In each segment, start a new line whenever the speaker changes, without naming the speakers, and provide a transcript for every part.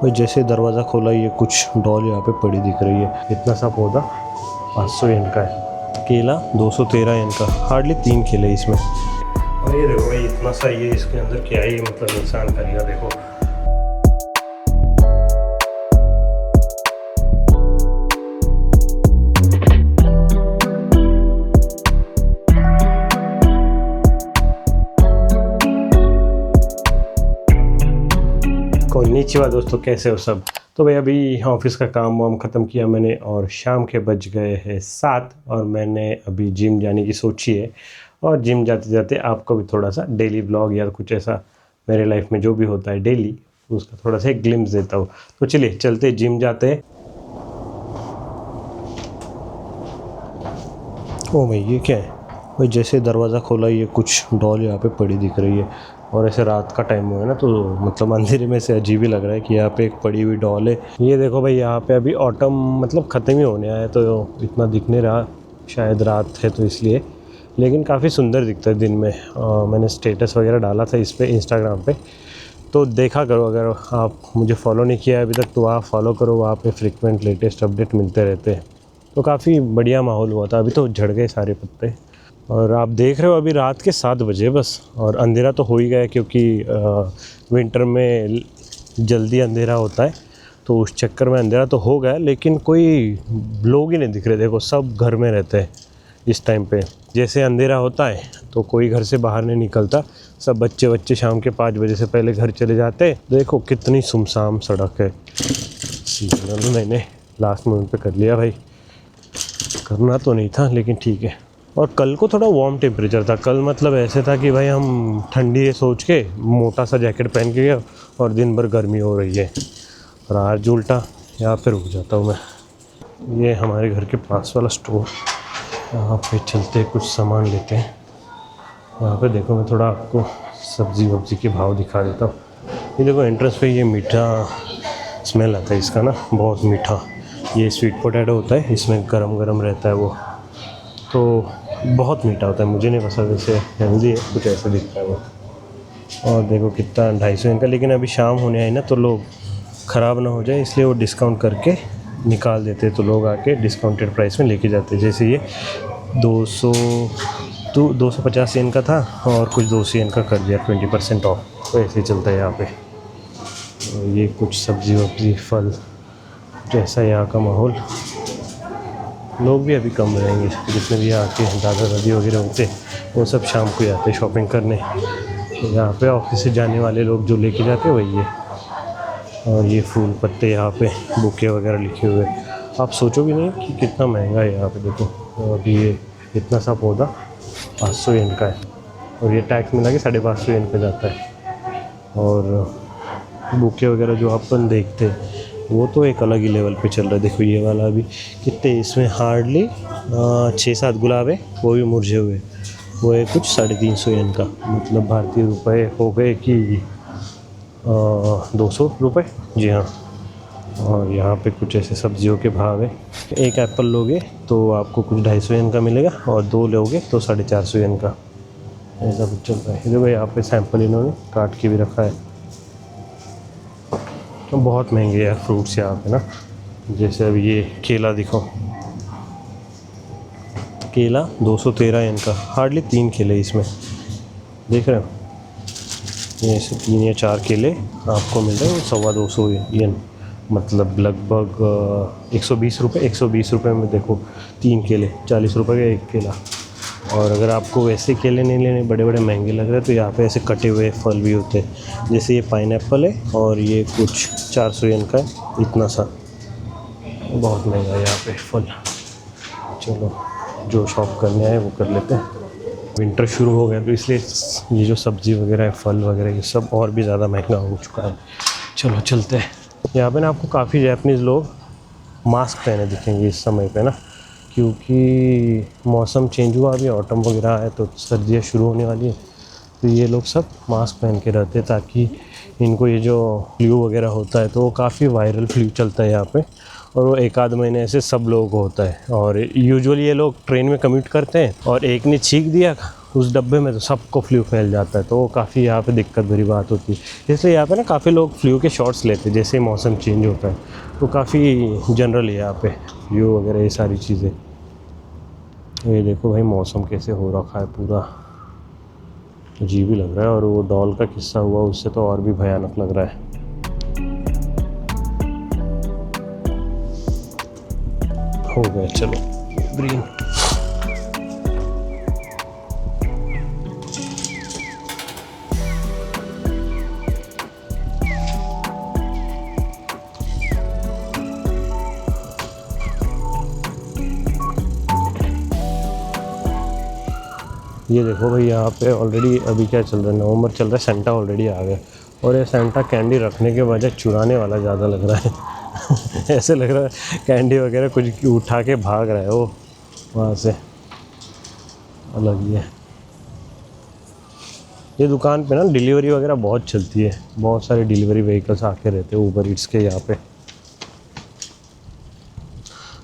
और जैसे दरवाज़ा खोला ये कुछ डॉल यहाँ पे पड़ी दिख रही है। इतना सा पौधा 500 येन का है। केला 213 येन का, हार्डली 3 केले इसमें। और ये देखो भाई इतना सा, ये इसके अंदर क्या ही मतलब नुकसान करेगा। देखो कोन्निचिवा दोस्तों, कैसे हो सब। तो भाई अभी ऑफिस का काम वाम ख़त्म किया मैंने और शाम के बज गए हैं 7 और मैंने अभी जिम जाने की सोची है। और जिम जाते जाते आपको भी थोड़ा सा डेली ब्लॉग या कुछ ऐसा मेरे लाइफ में जो भी होता है डेली, उसका थोड़ा सा एक ग्लिम्स देता हूँ। तो चलिए चलते जिम जाते हैं। ओ भाई ये क्या है भाई, जैसे दरवाज़ा खोला ये कुछ डॉल यहाँ पे पड़ी दिख रही है। और ऐसे रात का टाइम हुआ है ना, तो मतलब अंधेरे में से अजीब ही लग रहा है कि यहाँ पे एक पड़ी हुई डॉल है। ये देखो भाई, यहाँ पे अभी ऑटम मतलब ख़त्म ही होने आया है, तो इतना दिख नहीं रहा, शायद रात है तो इसलिए, लेकिन काफ़ी सुंदर दिखता है दिन में। मैंने स्टेटस वगैरह डाला था इस पर इंस्टाग्राम पे, तो देखा करो। अगर आप मुझे फॉलो नहीं किया है अभी तक तो आप फॉलो करो, वहाँ पे फ्रिक्वेंट लेटेस्ट अपडेट मिलते रहते हैं। तो काफ़ी बढ़िया माहौल हुआ था। अभी तो झड़ गए सारे पत्ते। और आप देख रहे हो अभी रात के 7 बजे बस, और अंधेरा तो हो ही गया क्योंकि विंटर में जल्दी अंधेरा होता है, तो उस चक्कर में अंधेरा तो हो गया, लेकिन कोई लोग ही नहीं दिख रहे। देखो सब घर में रहते हैं इस टाइम पे। जैसे अंधेरा होता है तो कोई घर से बाहर नहीं निकलता, सब बच्चे शाम के 5 बजे से पहले घर चले जाते हैं। देखो कितनी सुनसान सड़क है। सिग्नल मैंने लास्ट मोमेंट पे कर लिया भाई, करना तो नहीं था लेकिन ठीक है। और कल को थोड़ा वार्म टेम्परेचर था। कल मतलब ऐसे था कि भाई हम ठंडी है सोच के मोटा सा जैकेट पहन के गया और दिन भर गर्मी हो रही है। और आज उल्टा, यहाँ पे रुक जाता हूँ मैं। ये हमारे घर के पास वाला स्टोर, यहाँ पे चलते कुछ सामान लेते हैं। यहाँ पे देखो मैं थोड़ा आपको सब्ज़ी वब्ज़ी के भाव दिखा देता हूँ। ये देखो एंट्रेंस पे ये मीठा स्मेल आता है इसका ना, बहुत मीठा। ये स्वीट पोटैटो होता है, इसमें गरम गरम रहता है वो, तो बहुत मीठा होता है। मुझे नहीं पसंद, वैसे हेल्दी है, कुछ ऐसा दिखता है वो। और देखो कितना 250 इनका, लेकिन अभी शाम होने आई ना तो लोग ख़राब ना हो जाए इसलिए वो डिस्काउंट करके निकाल देते, तो लोग आके डिस्काउंटेड प्राइस में लेके जाते। जैसे ये 250 येन का था और कुछ 200 येन का कर दिया 20% ऑफ, तो ऐसे ही चलता है यहाँ पे। और ये कुछ सब्ज़ी वब्ज़ी फल, जैसा यहाँ का माहौल। लोग भी अभी कम रहेंगे, जितने भी यहाँ के दादा दादी वगैरह होते वो सब शाम को आते शॉपिंग करने। तो यहाँ पे ऑफिस से जाने वाले लोग जो लेके जाते वही है। और ये फूल पत्ते यहाँ पे बुके वगैरह लिखे हुए, आप सोचो भी नहीं कि कितना महंगा है यहाँ पे। देखो और ये इतना सा पौधा 500 येन का है, और ये टैक्स मिला के 550 येन पे जाता है। और बुके वगैरह जो अपन देखते हैं वो तो एक अलग ही लेवल पे चल रहा है। देखो ये वाला अभी कितने, इसमें हार्डली 6-7 गुलाब है, वो भी मुरझे हुए। वो है कुछ 350 येन का, मतलब भारतीय रुपए हो गए कि 200 रुपये। जी हाँ। और यहाँ पे कुछ ऐसे सब्जियों के भाव है। एक एप्पल लोगे तो आपको कुछ 250 येन का मिलेगा, और 2 लोगे तो 450 येन का, ऐसा कुछ चल रहा है। देखो यहाँ पे सैंपल इन्होंने काट के भी रखा है। तो बहुत महंगे है फ्रूट्स यहाँ पे ना। जैसे अभी ये केला दिखो, केला 213 येन का, हार्डली 3 केले इसमें, देख रहे हो। ये ऐसे 3 या 4 केले आपको मिल रहे हैं 250 येन, मतलब लगभग 120 रुपये। 120 रुपये में देखो 3 केले, 40 रुपये का 1 केला। और अगर आपको वैसे केले नहीं लेने, बड़े बड़े महंगे लग रहे हैं, तो यहाँ पे ऐसे कटे हुए फल भी होते हैं। जैसे ये पाइनएप्पल है और ये कुछ 400 येन का है, इतना सा। बहुत महंगा है यहाँ पे फल। चलो जो शॉप करने आए वो कर लेते हैं। विंटर शुरू हो गया तो इसलिए ये जो सब्ज़ी वगैरह है, फल वगैरह, ये सब और भी ज़्यादा महंगा हो चुका है। चलो चलते हैं। यहाँ पे ना आपको काफ़ी जैपनीज़ लोग मास्क पहने दिखेंगे इस समय पे ना, क्योंकि मौसम चेंज हुआ, अभी ऑटम वगैरह है तो सर्दियाँ शुरू होने वाली है, तो ये लोग सब मास्क पहन के रहते हैं ताकि इनको ये जो फ्लू वगैरह होता है, तो वो काफ़ी वायरल फ्लू चलता है यहाँ पे, और वो 1-आध महीने से सब लोगों को होता है। और यूजुअली ये लोग ट्रेन में कम्यूट करते हैं और एक ने छींक दिया उस डब्बे में तो सबको फ्लू फैल जाता है, तो वो काफ़ी यहाँ पे दिक्कत भरी बात होती है। इसलिए यहाँ पे ना काफ़ी लोग फ्लू के शॉट्स लेते हैं जैसे ही मौसम चेंज होता है, तो काफ़ी जनरल है यहाँ पे फ्लू वगैरह ये सारी चीज़ें। ये देखो भाई मौसम कैसे हो रखा है, पूरा अजीब ही लग रहा है। और वो डॉल का किस्सा हुआ उससे तो और भी भयानक लग रहा है। हो गया, चलो ग्रीन। ये देखो भाई यहाँ पे ऑलरेडी अभी क्या चल रहा है, नवंबर चल रहा है, सेंटा ऑलरेडी आ गया। और ये सेंटा कैंडी रखने के बजाय चुराने वाला ज़्यादा लग रहा है। ऐसे लग रहा है कैंडी वगैरह कुछ उठा के भाग रहा है वो वहाँ से, अलग ही है। ये दुकान पे ना डिलीवरी वगैरह बहुत चलती है, बहुत सारे डिलीवरी व्हीकल्स आके रहते हैं ऊबर ईट्स के यहाँ पे।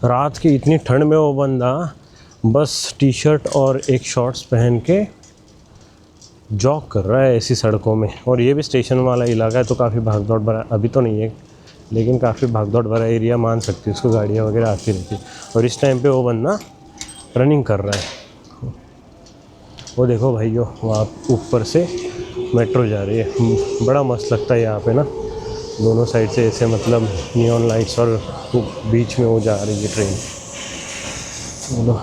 रात की इतनी ठंड में वो बंदा बस टी शर्ट और एक शॉर्ट्स पहन के जॉग कर रहा है ऐसी सड़कों में। और ये भी स्टेशन वाला इलाका है तो काफ़ी भाग दौड़ भरा, अभी तो नहीं है लेकिन काफ़ी भाग दौड़ भरा एरिया मान सकती है उसको, गाड़ियाँ वगैरह आती रहती है। और इस टाइम पे वो बंदा रनिंग कर रहा है। वो देखो भाइयों वहाँ ऊपर से मेट्रो जा रही है, बड़ा मस्त लगता है यहाँ पे ना, दोनों साइड से ऐसे मतलब नियॉन लाइट्स और बीच में वो जा रही है ट्रेन। चलो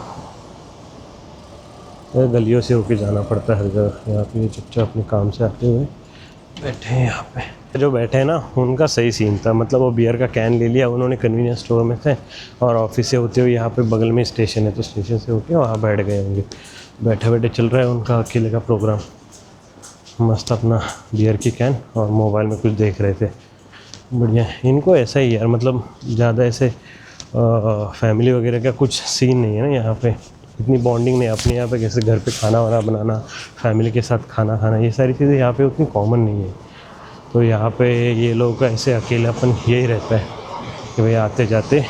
गलियों से होके जाना पड़ता है हर जगह। यहाँ पे ये चच्चा अपने काम से आते हुए बैठे हैं यहाँ पे। जो बैठे हैं ना उनका सही सीन था, मतलब वो बियर का कैन ले लिया उन्होंने कन्वीनियंस स्टोर में से, और ऑफिस से होते हुए यहाँ पे बगल में स्टेशन है तो स्टेशन से होके वहाँ बैठ गए होंगे। बैठे बैठे चल रहा है उनका अकेले का प्रोग्राम, मस्त अपना बियर की कैन और मोबाइल में कुछ देख रहे थे। बढ़िया इनको ऐसा ही यार, मतलब ज़्यादा ऐसे फैमिली वगैरह का कुछ सीन नहीं है ना यहाँ पे, इतनी बॉन्डिंग नहीं। अपने यहाँ पे कैसे घर पे खाना वाना बनाना, फैमिली के साथ खाना खाना, ये सारी चीज़ें यहाँ पे उतनी कॉमन नहीं है। तो यहाँ पे ये लोगों का ऐसे अकेलापन यही रहता है कि भाई आते जाते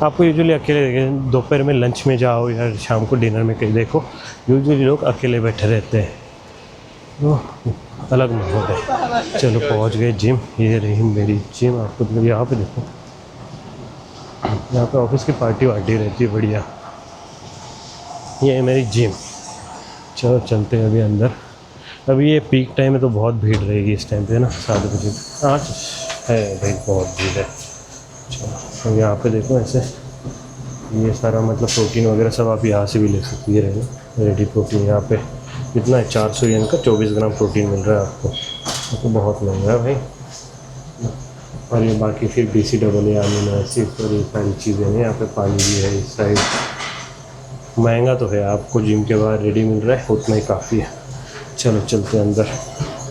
आपको यूजुअली अकेले दोपहर में लंच में जाओ या शाम को डिनर में कहीं देखो, यूजुअली लोग अकेले बैठे रहते हैं, तो अलग माहौल है। चलो पहुँच गए जिम, ये रही मेरी जिम। आपको मतलब यहाँ पे देखो, यहाँ पे ऑफिस की पार्टी वार्टी रहती है बढ़िया। ये है मेरी जिम। चलो चलते हैं अभी अंदर। अभी ये पीक टाइम है तो बहुत भीड़ रहेगी इस टाइम पे ना, 7 बजे आज है भाई बहुत भीड़ है। चलो यहाँ पे देखो ऐसे ये सारा मतलब प्रोटीन वगैरह सब आप यहाँ से भी ले सकते हैं, रहेगा रेडी प्रोटीन। यहाँ पे कितना है 400 येन का 24 ग्राम प्रोटीन मिल रहा है आपको, तो बहुत महंगा है भाई। और ये बाकी फिर BCAA अमीनो एसिड और ये सारी चीज़ें हैं। यहाँ पे पानी भी है इस साइड। महंगा तो है, आपको जिम के बाहर रेडी मिल रहा है उतना ही काफ़ी है। चलो चलते हैं अंदर।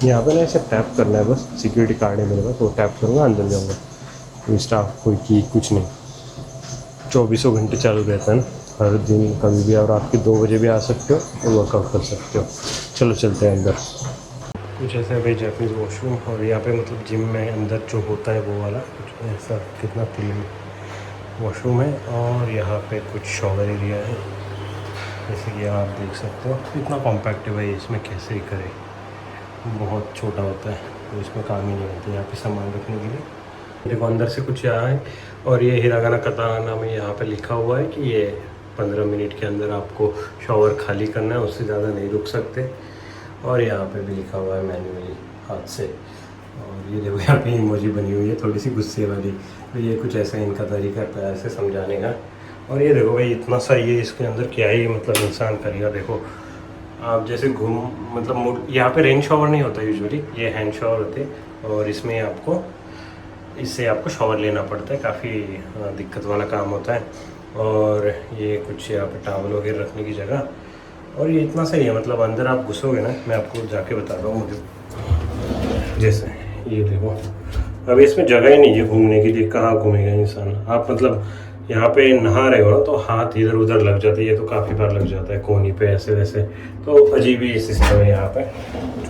यहाँ पे ना ऐसे टैप करना है बस, सिक्योरिटी कार्ड है मेरे पास, वो टैप करूँगा अंदर जाऊँगा। कोई स्टाफ कोई की कुछ नहीं, 24 घंटे चालू रहता है ना हर दिन, कभी भी। और आपकी 2 बजे भी आ सकते हो और वर्कआउट कर सकते हो। चलो चलते हैं अंदर। कुछ ऐसा है भाई जापानीज़ वॉशरूम, और यहाँ पे मतलब जिम में अंदर जो होता है वो वाला कुछ ऐसा कितना क्लीन वॉशरूम है। और यहाँ पे कुछ शॉवर एरिया है, जैसे कि आप देख सकते हो। इतना कॉम्पैक्ट है भाई, इसमें कैसे ही करे, बहुत छोटा होता है तो इसमें काम ही नहीं होता यहाँ पे सामान रखने के लिए। देखो अंदर से कुछ यहाँ है, और ये हिरागाना कताना में यहाँ पे लिखा हुआ है कि ये 15 मिनट के अंदर आपको शॉवर खाली करना है, उससे ज़्यादा नहीं रुक सकते। और यहाँ पे भी लिखा हुआ है मैन्युअली हाथ से। और ये देखो यहाँ पे इमोजी बनी हुई है थोड़ी सी गुस्से वाली, तो ये कुछ ऐसा इनका तरीका है प्यार से समझाने का। और ये देखो भाई इतना सा ये इसके अंदर क्या ही मतलब इंसान करेगा। देखो आप जैसे घूम मतलब मुड़, यहाँ पे रेन शॉवर नहीं होता यूजुअली, ये हैंड शॉवर होते हैं। और इसमें आपको इससे आपको शॉवर लेना पड़ता है, काफ़ी दिक्कत वाला काम होता है। और ये कुछ यहाँ पे टावल वगैरह रखने की जगह। और ये इतना सही है, मतलब अंदर आप घुसोगे ना, मैं आपको जाके बता रहा हूँ मुझे। जैसे ये देखो अभी इसमें जगह ही नहीं है घूमने के लिए, कहाँ घूमेगा इंसान। आप मतलब यहाँ पे नहा रहे हो ना तो हाथ इधर उधर लग जाता है, ये तो काफ़ी बार लग जाता है कोनी पे ऐसे वैसे, तो अजीब ही सिस्टम है यहाँ पे।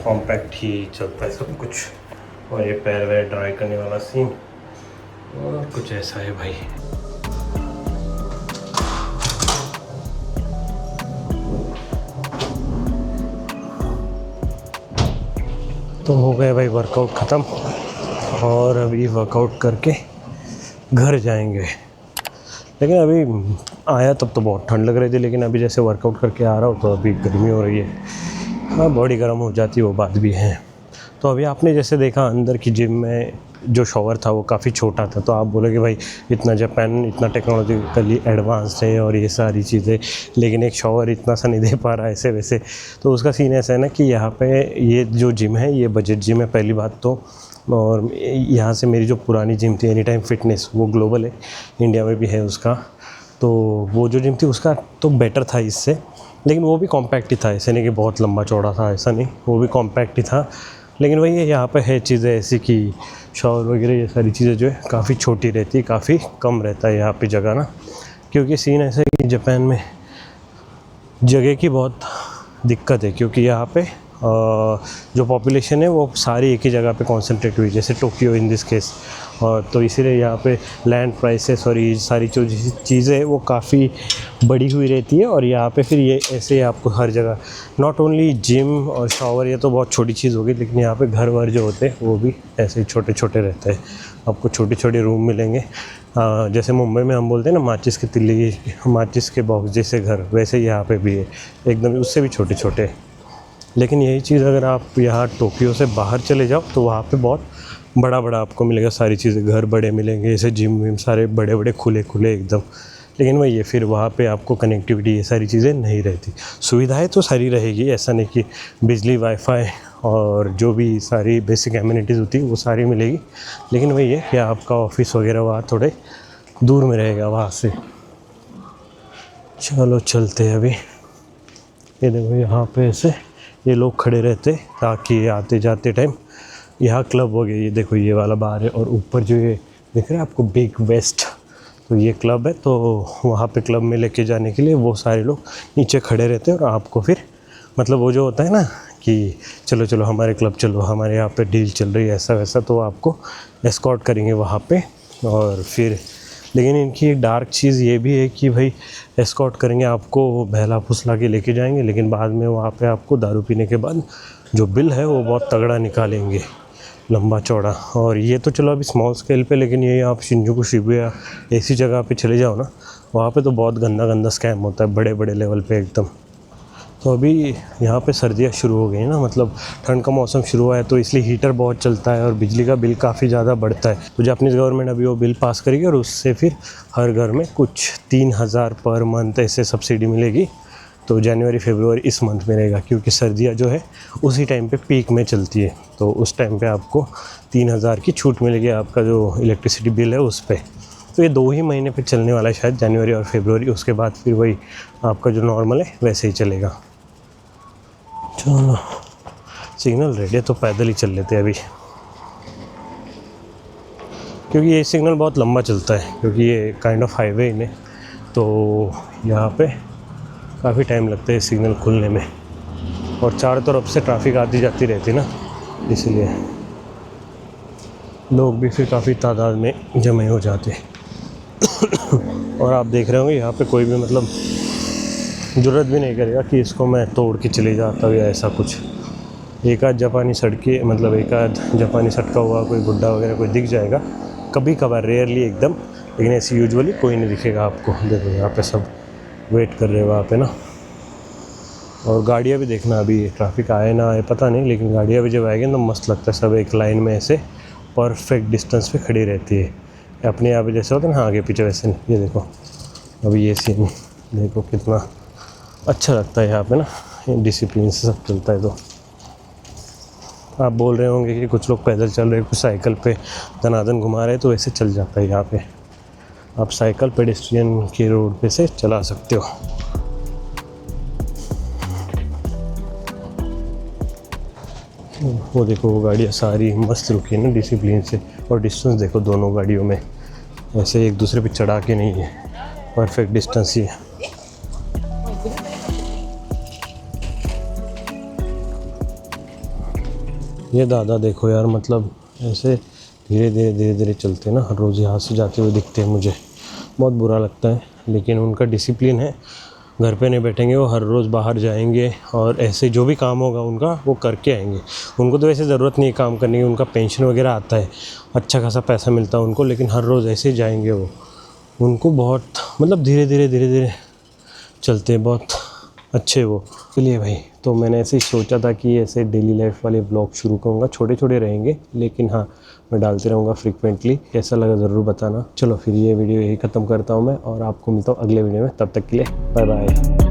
कॉम्पैक्ट ही चलता है सब कुछ। और ये पैर वैर ड्राई करने वाला सीन, और कुछ ऐसा है भाई। तो हो गया भाई वर्कआउट ख़त्म, और अभी वर्कआउट करके घर जाएंगे। लेकिन अभी आया तब तो बहुत ठंड लग रही थी, लेकिन अभी जैसे वर्कआउट करके आ रहा हूँ तो अभी गर्मी हो रही है। हाँ, बॉडी गर्म हो जाती है, वो बात भी है। तो अभी आपने जैसे देखा अंदर की जिम में जो शॉवर था वो काफ़ी छोटा था, तो आप बोलोगे भाई इतना जापान इतना टेक्नोलॉजिकली एडवांस्ड है और ये सारी चीज़ें, लेकिन एक शॉवर इतना सा नहीं दे पा रहा ऐसे वैसे। तो उसका सीन ऐसा है ना कि यहाँ पे ये जो जिम है ये बजट जिम है पहली बात तो, और यहाँ से मेरी जो पुरानी जिम थी एनी टाइम फिटनेस, वो ग्लोबल है, इंडिया में भी है उसका। तो वो जो जिम थी उसका तो बेटर था इससे, लेकिन वो भी कॉम्पैक्ट ही था, ऐसे नहीं कि बहुत लंबा चौड़ा था, ऐसा नहीं, वो भी कॉम्पैक्ट ही था। लेकिन वही है, यहाँ पे है चीज़ें ऐसी कि शॉवर वगैरह ये सारी चीज़ें जो है काफ़ी छोटी रहती है, काफ़ी कम रहता है यहाँ पे जगह ना। क्योंकि सीन ऐसा है कि जापान में जगह की बहुत दिक्कत है, क्योंकि यहाँ पे जो पॉपुलेशन है वो सारी एक ही जगह पे कॉन्सेंट्रेट हुई, जैसे टोक्यो इन दिस केस। और तो इसीलिए यहाँ पे लैंड प्राइसेस और ये सारी जो चीज़ें हैं वो काफ़ी बड़ी हुई रहती है। और यहाँ पे फिर ये ऐसे आपको हर जगह, नॉट ओनली जिम और शॉवर, ये तो बहुत छोटी चीज़ होगी, लेकिन यहाँ पे घर वर जो होते हैं वो भी ऐसे ही छोटे छोटे रहते हैं। आपको छोटे छोटे रूम मिलेंगे, जैसे मुंबई में हम बोलते हैं ना माचिस के तिल्ली, माचिस के बॉक्स जैसे घर, वैसे यहाँ पे भी है एकदम, उससे भी छोटे छोटे। लेकिन यही चीज़ अगर आप यहाँ टोक्यो से बाहर चले जाओ तो वहाँ पे बहुत बड़ा बड़ा आपको मिलेगा, सारी चीज़ें, घर बड़े मिलेंगे, जैसे जिम विम सारे बड़े बड़े खुले खुले एकदम। लेकिन वही है, फिर वहाँ पे आपको कनेक्टिविटी ये सारी चीज़ें नहीं रहती। सुविधाएं तो सारी रहेगी, ऐसा नहीं कि बिजली वाईफाई और जो भी सारी बेसिक एमिनिटीज़ होती है वो सारी मिलेगी, लेकिन वही है कि आपका ऑफिस वगैरह वहाँ थोड़े दूर में रहेगा वहाँ से। चलो चलते हैं अभी। ये देखो यहाँ पे ऐसे ये लोग खड़े रहते ताकि आते जाते टाइम, यहाँ क्लब हो गया, ये देखो ये वाला बार है, और ऊपर जो ये दिख रहा है आपको बिग वेस्ट, तो ये क्लब है। तो वहाँ पे क्लब में लेके जाने के लिए वो सारे लोग नीचे खड़े रहते हैं, और आपको फिर मतलब वो जो होता है ना कि चलो चलो हमारे क्लब चलो, हमारे यहाँ पे डील चल रही है ऐसा वैसा, तो आपको एस्कॉर्ट करेंगे वहाँ पे। और फिर लेकिन इनकी एक डार्क चीज़ ये भी है कि भाई एस्कॉर्ट करेंगे आपको, वो बहला फुसला के लेके जाएंगे, लेकिन बाद में वहाँ पे आपको दारू पीने के बाद जो बिल है वो बहुत तगड़ा निकालेंगे, लंबा चौड़ा। और ये तो चलो अभी स्मॉल स्केल पे, लेकिन ये आप शिंजुकू शिबुया ऐसी जगह पे चले जाओ ना, वहाँ पे तो बहुत गंदा गंदा स्कैम होता है, बड़े बड़े लेवल पे एकदम। तो अभी यहाँ पे सर्दियाँ शुरू हो गई ना, मतलब ठंड का मौसम शुरू हुआ है, तो इसलिए हीटर बहुत चलता है और बिजली का बिल काफ़ी ज़्यादा बढ़ता है। तो जापानीज़ गवर्नमेंट अभी वो बिल पास करेगी और उससे फिर हर घर में कुछ 3000 पर मंथ ऐसे सब्सिडी मिलेगी। तो जनवरी फरवरी इस मंथ में रहेगा, क्योंकि सर्दियाँ जो है उसी टाइम पे पीक में चलती है, तो उस टाइम पे आपको 3000 की छूट मिलेगी आपका जो इलेक्ट्रिसिटी बिल है उस पर। तो ये 2 ही महीने पे चलने वाला है शायद, जनवरी और फरवरी, उसके बाद फिर वही आपका जो नॉर्मल है वैसे ही चलेगा। चलो सिग्नल रेडी है तो पैदल ही चल लेते हैं अभी, क्योंकि ये सिग्नल बहुत लंबा चलता है, क्योंकि ये काइंड ऑफ हाईवे है, तो यहाँ पे काफ़ी टाइम लगता है सिग्नल खुलने में, और चारों तरफ से ट्रैफिक आती जाती रहती ना, इसलिए लोग भी फिर काफ़ी तादाद में जमे हो जाते। और आप देख रहे होंगे यहाँ पे कोई भी मतलब ज़रूरत भी नहीं करेगा कि इसको मैं तोड़ के चले जाता हूँ या ऐसा कुछ। एक आध जापानी सड़कें, मतलब एक आध जापानी सटका हुआ कोई बुड्ढा वगैरह कोई दिख जाएगा कभी कभार, रेयरली एकदम, लेकिन ऐसे यूजुअली कोई नहीं दिखेगा आपको। देखो यहाँ पे सब वेट कर रहे हैं वहाँ पे ना। और गाड़ियाँ भी देखना, अभी ट्रैफिक आए ना आए पता नहीं, लेकिन गाड़ियाँ भी जब आएगी तो मस्त लगता है, सब एक लाइन में ऐसे परफेक्ट डिस्टेंस पे खड़ी रहती है। अपने यहाँ पे जैसे होता है ना आगे पीछे, वैसे नहीं। ये देखो अभी ये सीन देखो कितना अच्छा लगता है यहाँ पे ना, डिसिप्लिन से सब चलता है। तो आप बोल रहे होंगे कि कुछ लोग पैदल चल रहे हैं, कुछ साइकिल पे धनाधन घुमा रहे हैं, तो वैसे चल जाता है यहाँ पे। आप साइकिल पेडेस्ट्रियन के रोड पे से चला सकते हो। वो देखो वो गाड़ियाँ सारी मस्त रुकी है ना डिसिप्लिन से, और डिस्टेंस देखो दोनों गाड़ियों में, ऐसे एक दूसरे पे चढ़ा के नहीं है, परफेक्ट डिस्टेंस ही है। ये दादा देखो यार, मतलब ऐसे धीरे धीरे चलते हैं ना, हर रोज़ यहाँ से जाते हुए दिखते हैं मुझे, बहुत बुरा लगता है, लेकिन उनका डिसिप्लिन है घर पे नहीं बैठेंगे, वो हर रोज़ बाहर जाएंगे और ऐसे जो भी काम होगा उनका वो करके आएंगे। उनको तो वैसे ज़रूरत नहीं है काम करने की, उनका पेंशन वगैरह आता है, अच्छा खासा पैसा मिलता है उनको, लेकिन हर रोज़ ऐसे ही जाएंगे वो। उनको बहुत मतलब धीरे धीरे चलते हैं, बहुत अच्छे वो। चलिए भाई, तो मैंने ऐसे ही सोचा था कि ऐसे डेली लाइफ वाले ब्लॉग शुरू करूँगा, छोटे छोटे रहेंगे लेकिन हाँ मैं डालते रहूँगा फ्रीक्वेंटली। कैसा लगा ज़रूर बताना। चलो फिर ये वीडियो यही ख़त्म करता हूँ मैं, और आपको मिलता हूँ अगले वीडियो में। तब तक के लिए बाय बाय।